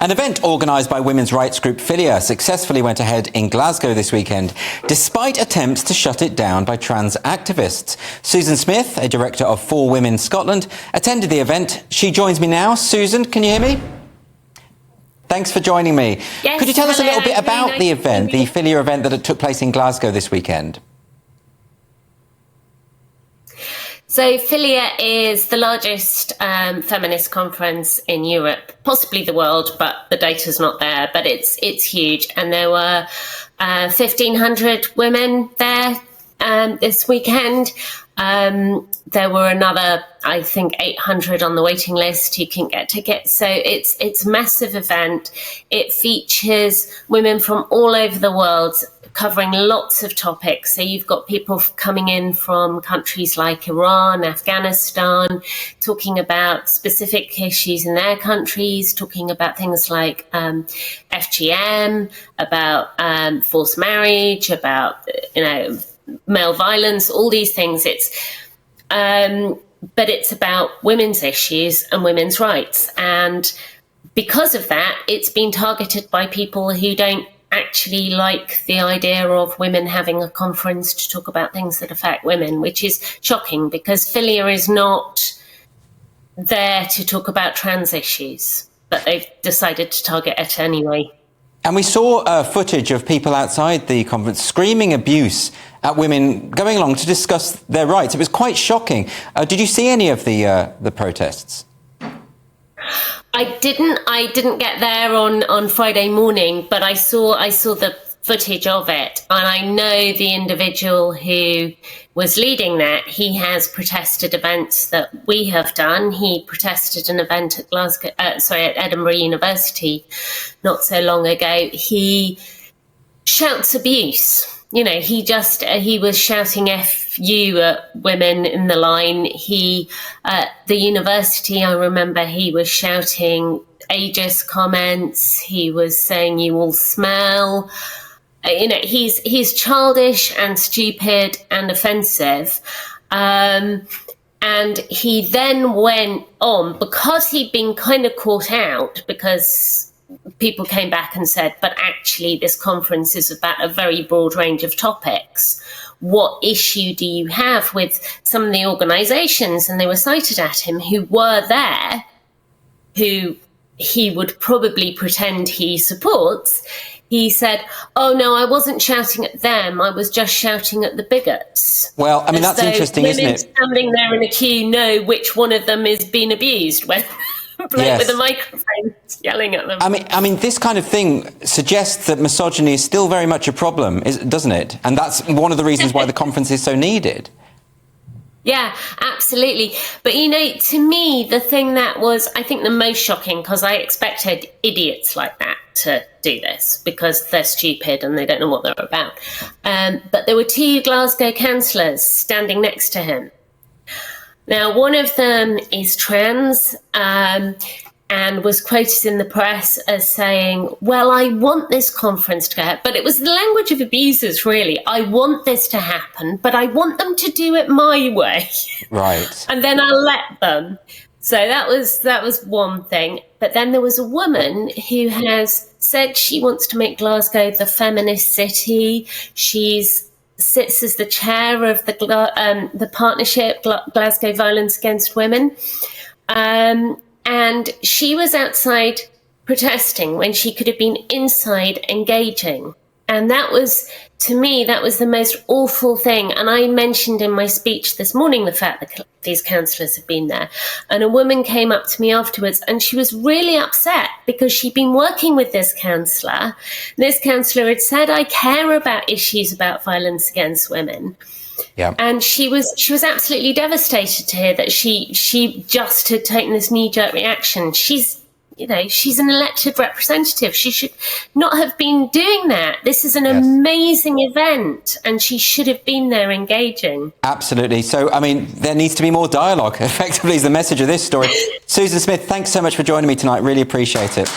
An event organised by women's rights group FiLiA successfully went ahead in Glasgow this weekend, despite attempts to shut it down by trans activists. Susan Smith, a director of For Women Scotland, attended the event. She joins me now. Susan, can you hear me? Thanks for joining me. Yes, could you tell us a little bit about the event, the FiLiA event that took place in Glasgow this weekend? So FiLiA is the largest feminist conference in Europe, possibly the world, but the data's not there. But it's huge, and there were 1,500 women there this weekend. There were another, I think, 800 on the waiting list. You can get tickets. So it's a massive event. It features women from all over the world, covering lots of topics. So you've got people coming in from countries like Iran, Afghanistan, talking about specific issues in their countries, talking about things like FGM, about forced marriage, about male violence, all these things. But it's about women's issues and women's rights. And because of that, it's been targeted by people who don't actually like the idea of women having a conference to talk about things that affect women, which is shocking because FiLiA is not there to talk about trans issues, but they've decided to target it anyway. And we saw footage of people outside the conference screaming abuse at women going along to discuss their rights. It was quite shocking. Did you see any of the protests? I didn't get there on Friday morning, but I saw the footage of it, and I know the individual who was leading that. He has protested events that we have done. He protested an event at at Edinburgh University not so long ago. He shouts abuse. He was shouting F you at women in the line. At the university, I remember he was shouting ageist comments. He was saying you all smell. He's childish and stupid and offensive. And he then went on, because he'd been kind of caught out, because people came back and said, but actually this conference is about a very broad range of topics. What issue do you have with some of the organisations? And they were cited at him who were there, who he would probably pretend he supports. He said, oh, no, I wasn't shouting at them. I was just shouting at the bigots. Well, I mean, that's interesting, isn't it? Women standing there in a queue know which one of them is being abused when yes. with a microphone yelling at them. I mean, this kind of thing suggests that misogyny is still very much a problem, doesn't it? And that's one of the reasons why the conference is so needed. Yeah, absolutely. But, to me, the thing that was, I think, the most shocking, because I expected idiots like that to do this because they're stupid and they don't know what they're about. But there were two Glasgow councillors standing next to him. Now, one of them is trans and was quoted in the press as saying, well, I want this conference to go ahead. But it was the language of abusers, really. I want this to happen, but I want them to do it my way. Right. And then I'll let them. So that was one thing. But then there was a woman who has said she wants to make Glasgow the feminist city. Sits as the chair of the partnership Glasgow Violence Against Women, and she was outside protesting when she could have been inside engaging. And that was, to me, that was the most awful thing. And I mentioned in my speech this morning the fact that these councillors have been there. And a woman came up to me afterwards and she was really upset because she'd been working with this councillor. This councillor had said, I care about issues about violence against women. Yeah. And she was absolutely devastated to hear that she just had taken this knee-jerk reaction. She's an elected representative. She should not have been doing that. This is an amazing event, and she should have been there engaging. Absolutely. So, I mean, there needs to be more dialogue, effectively, is the message of this story. Susan Smith, thanks so much for joining me tonight. Really appreciate it.